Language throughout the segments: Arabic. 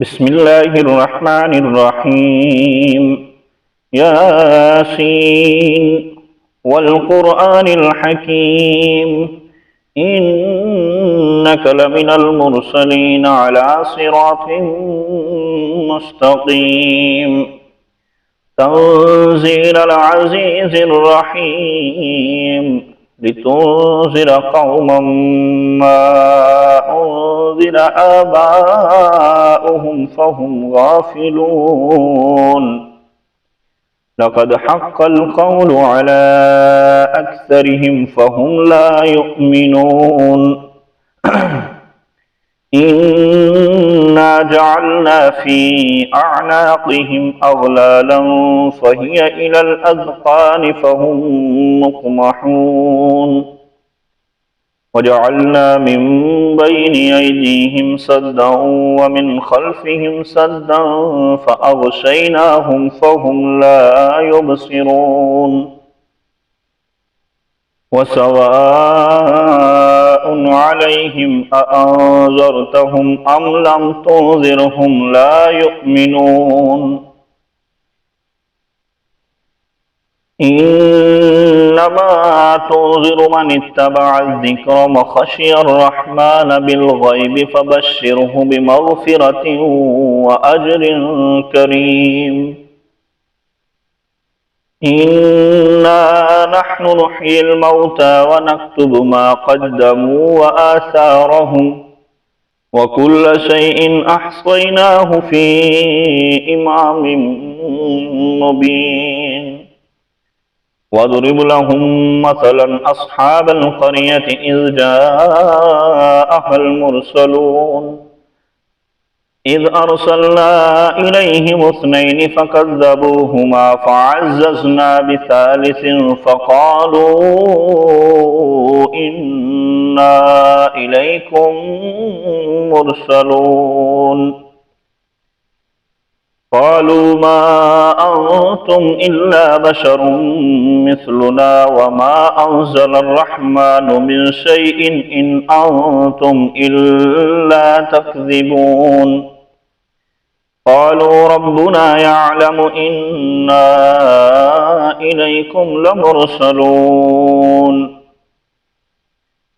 بسم الله الرحمن الرحيم. ياسين والقرآن الحكيم إنك لمن المرسلين على صراط مستقيم تنزيل العزيز الرحيم لتنذر قوما ما أنذر آباؤهم فهم غافلون لقد حق القول على أكثرهم فهم لا يؤمنون إنا جعلنا في أعناقهم أغلالا فهي إلى الأذقان فهم مقمحون وجعلنا من بين أيديهم سدا ومن خلفهم سدا فأغشيناهم فهم لا يبصرون وسواء عليهم أأنذرتهم أم لم تنذرهم لا يؤمنون إنما تنذر من اتبع الذكر وخشي الرحمن بالغيب فبشره بمغفرة وأجر كريم إنا نحن نحيي الموتى ونكتب ما قدموا وآثارهم وكل شيء أحصيناه في إمام مبين واضرب لهم مثلا أصحاب القرية إذ جاءها المرسلون إذ أرسلنا إليهم اثنين فكذبوهما فعززنا بثالث فقالوا إنا إليكم مرسلون قالوا ما أنتم إلا بشر مثلنا وما أنزل الرحمن من شيء إن أنتم إلا تكذبون قالوا ربنا يعلم إنا إليكم لمرسلون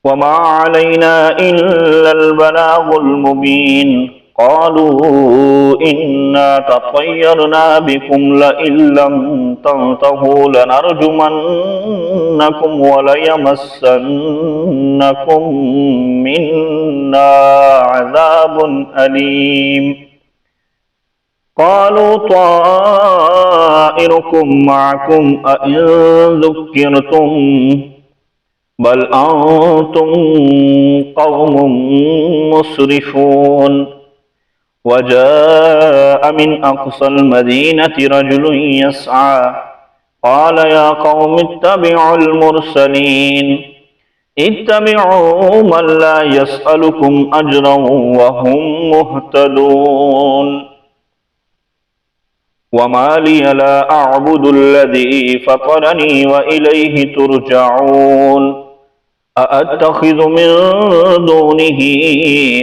وما علينا إلا البلاغ المبين قالوا إنا تطيرنا بكم لئن لم تنتهوا لنرجمنكم وليمسنكم منا عذاب أليم قالوا طائركم معكم أئن ذكرتم بل أنتم قوم مسرفون وجاء من أقصى المدينة رجل يسعى قال يا قوم اتبعوا المرسلين اتبعوا من لا يسألكم أجرا وهم مهتدون وما لي لا أعبد الذي فطرني وإليه ترجعون أأتخذ من دونه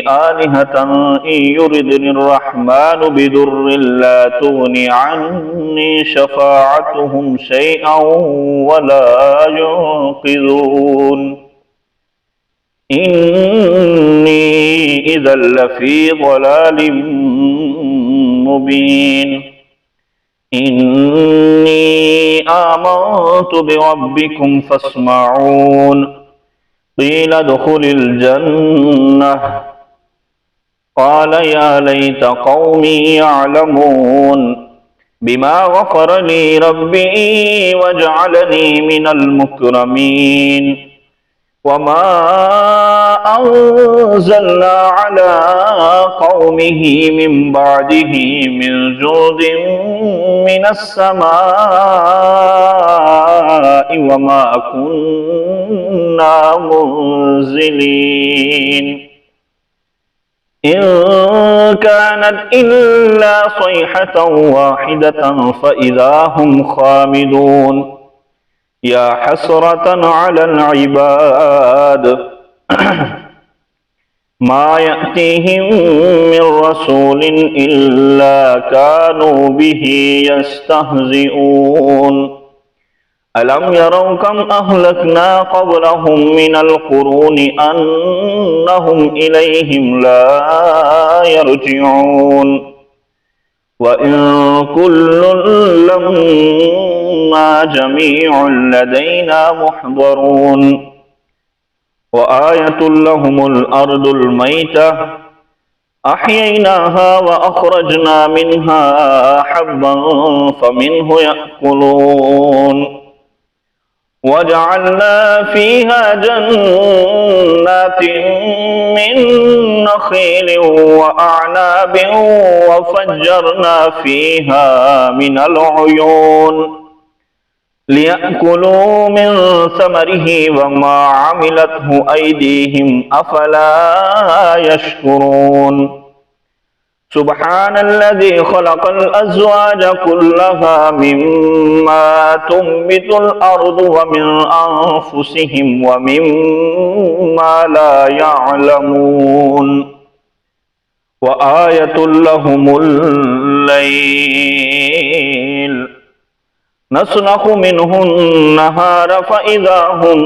آلهة إن يردني الرحمن بضر لا تغني عني شفاعتهم شيئا ولا ينقذون إني إذا لفي ضلال مبين إني آمنت بربكم فاسمعون قيل ادخل الجنة قال يا ليت قومي يعلمون بما غفر لي ربي وجعلني من المكرمين وما أنزلنا على قومه من بعده من جند من السماء وما كنا منزلين إن كانت إلا صيحة واحدة فإذا هم خامدون يا حسرة على العباد ما يأتيهم من رسول إلا كانوا به يستهزئون ألم يروا كم أهلكنا قبلهم من القرون أنهم إليهم لا يرجعون وإن كل لما جميع لدينا محضرون وآية لهم الأرض الميتة أحييناها وأخرجنا منها حبا فمنه يأكلون وجعلنا فيها جنات من نخيل وأعناب وفجرنا فيها من العيون ليأكلوا من ثمره وما عملته أيديهم أفلا يشكرون سبحان الذي خلق الأزواج كلها مما تنبت الأرض ومن أنفسهم ومما لا يعلمون وآية لهم الليل نسلخ منه النهار فإذا هم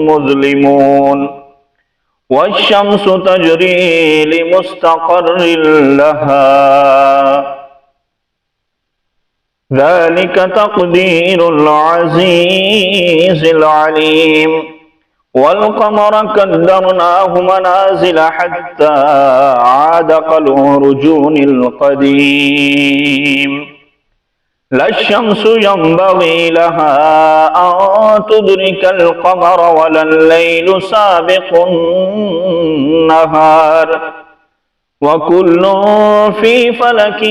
مظلمون والشمس تجري لمستقر لها ذلك تقدير العزيز العليم والقمر قدرناه منازل حتى عاد كالعرجون القديم لا الشمس ينبغي لها أن تدرك القمر ولا الليل سابق النهار وكل في فلك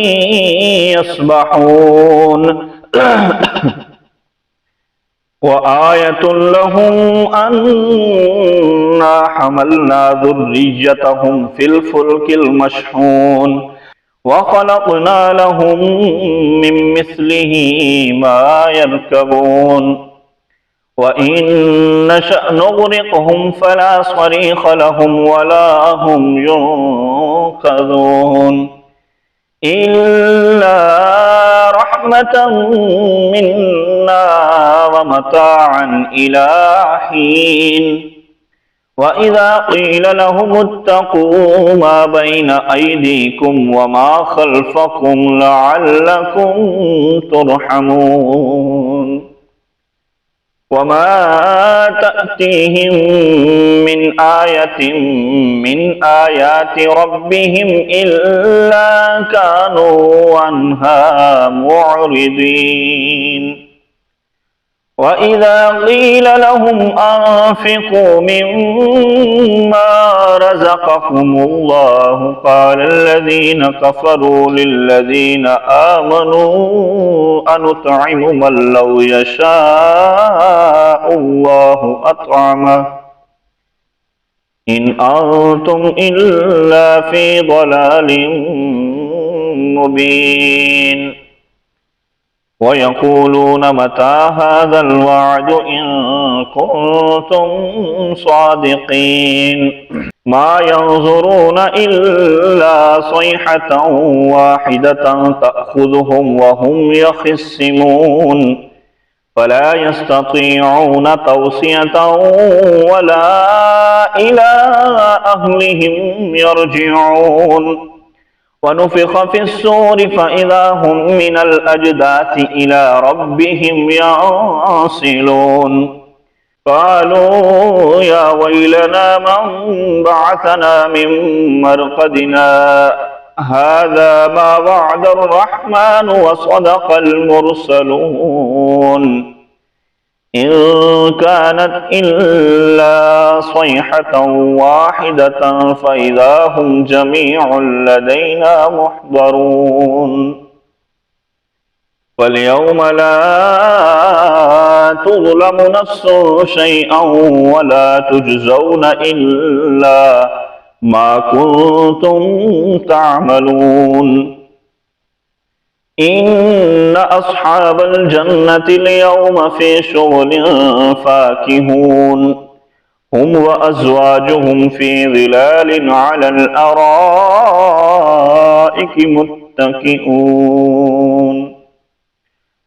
يسبحون وآية لهم أنا حملنا ذريتهم في الفلك المشحون وخلقنا لهم من مثله ما يركبون وإن نشأ نغرقهم فلا صريخ لهم ولا هم ينقذون إلا رحمة منا ومتاعا إلى حين وإذا قيل لهم اتقوا ما بين أيديكم وما خلفكم لعلكم ترحمون وما تأتيهم من آية من آيات ربهم إلا كانوا عنها معرضين وإذا قيل لهم أنفقوا مما رزقكم الله قال الذين كفروا للذين آمنوا أنطعم من لو يشاء الله أطعمه إن أنتم إلا في ضلال مبين ويقولون متى هذا الوعد إن كنتم صادقين ما ينظرون إلا صيحة واحدة تأخذهم وهم يخصمون فلا يستطيعون توصية ولا إلى أهلهم يرجعون ونفخ في الصور فإذا هم من الأجداث إلى ربهم ينسلون قالوا يا ويلنا من بعثنا من مرقدنا هذا ما وعد الرحمن وصدق المرسلون إن كانت إلا صيحة واحدة فإذا هم جميع لدينا محضرون فاليوم لا تظلم نفس شيئا ولا تجزون إلا ما كنتم تعملون إن أصحاب الجنة اليوم في شغل فاكهون هم وأزواجهم في ظلال على الأرائك متكئون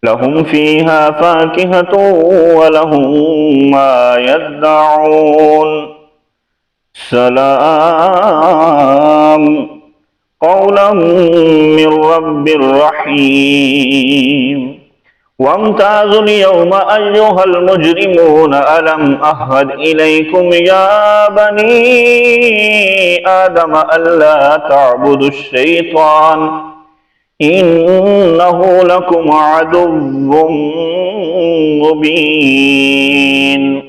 لهم فيها فاكهة ولهم ما يدعون سلام قولا من رب رحيم وامتازوا اليوم أيها المجرمون ألم أهد إليكم يا بني آدم ألا تعبدوا الشيطان إنه لكم عدو مبين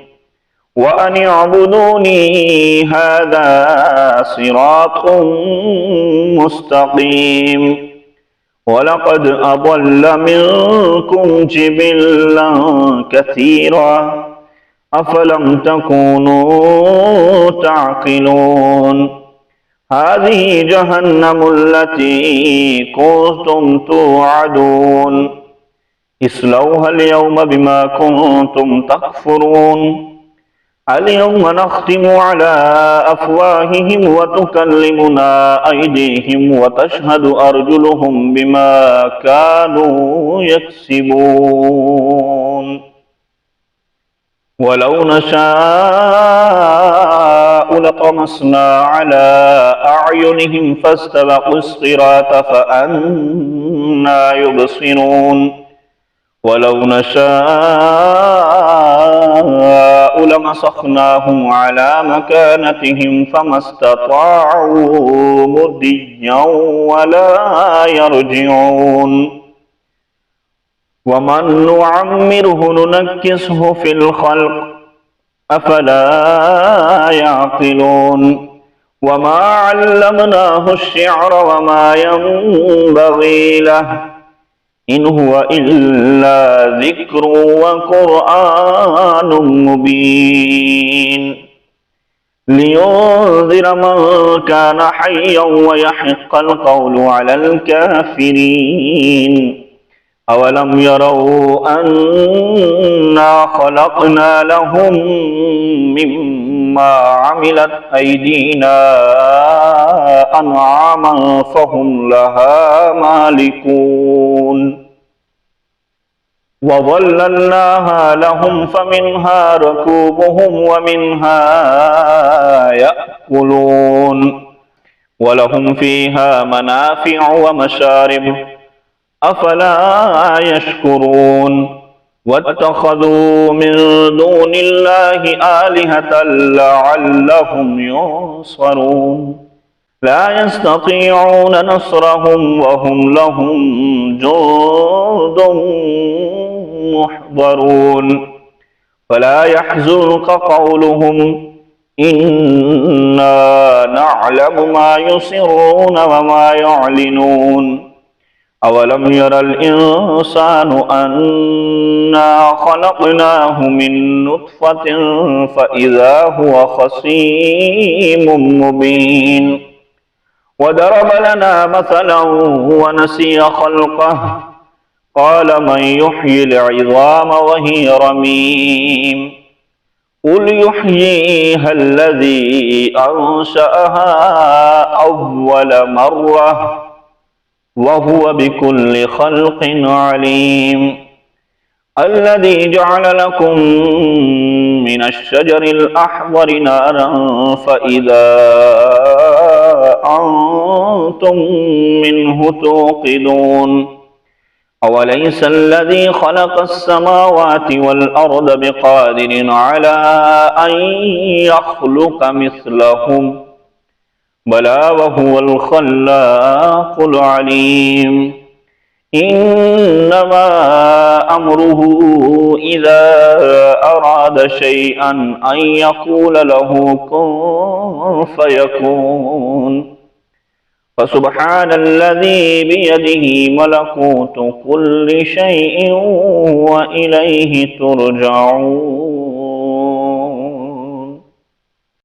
وأن اعبدوني هذا صراط مستقيم ولقد أضل منكم جبلا كثيرا أفلم تكونوا تعقلون هذه جهنم التي كنتم توعدون اصلوها اليوم بما كنتم تكفرون اليوم نختم على أفواههم وتكلمنا أيديهم وتشهد أرجلهم بما كانوا يكسبون ولو نشاء لطمسنا على أعينهم فاستبقوا الصراط فأنى يبصرون ولو نشاء لمسخناهم على مكانتهم فما استطاعوا مضيا ولا يرجعون ومن نعمره ننكسه في الخلق أفلا يعقلون وما علمناه الشعر وما ينبغي له إن هو إلا ذكر وقرآن مبين لينذر من كان حيا ويحق القول على الكافرين أولم يروا أنا خلقنا لهم مما عملت أيدينا أنعاما فهم لها مالكون وظللناها لهم فمنها ركوبهم ومنها يأكلون ولهم فيها منافع ومشارب أفلا يشكرون واتخذوا من دون الله آلهة لعلهم ينصرون لا يستطيعون نصرهم وهم لهم جند محضرون فلا يحزنك قولهم إنا نعلم ما يسرون وما يعلنون أولم ير الإنسان أنا خلقناه من نطفة فإذا هو خصيم مبين وضرب لنا مثلا ونسي خلقه قال من يحيي العظام وهي رميم قل يحييها الذي أنشأها أول مرة وهو بكل خلق عليم الذي جعل لكم من الشجر الأحمر نارا فإذا أنتم منه توقدون أوليس الذي خلق السماوات والأرض بقادر على أن يخلق مثلهم بلى وهو الخلاق العليم إنما أمره إذا أراد شيئا أن يقول له كن فيكون فسبحان الذي بيده ملكوت كل شيء وإليه ترجعون.